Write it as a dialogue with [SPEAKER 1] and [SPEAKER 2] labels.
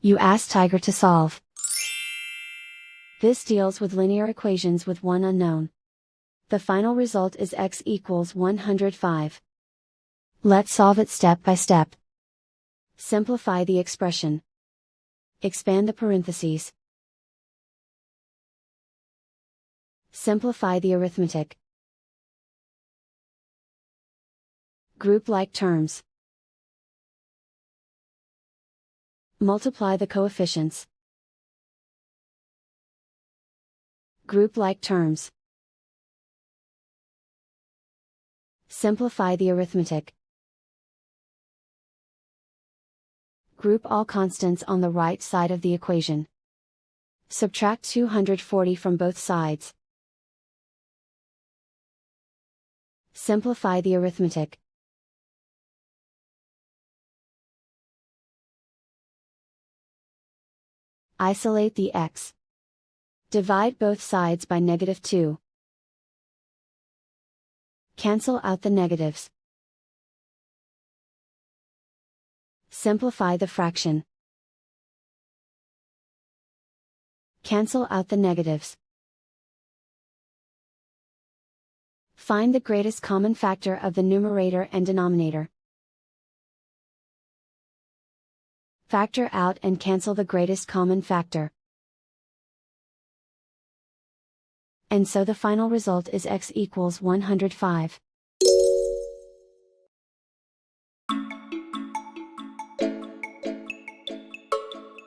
[SPEAKER 1] You ask Tiger to solve. This deals with linear equations with one unknown. The final result is x equals 105. Let's solve it step by step. Simplify the expression. Expand the parentheses. Simplify the arithmetic. Group like terms. Multiply the coefficients. Group like terms. Simplify the arithmetic. Group all constants on the right side of the equation. Subtract 240 from both sides. Simplify the arithmetic. Isolate the x. Divide both sides by -2. Cancel out the negatives. Simplify the fraction. Cancel out the negatives. Find the greatest common factor of the numerator and denominator. Factor out and cancel the greatest common factor. And so the final result is x equals 105.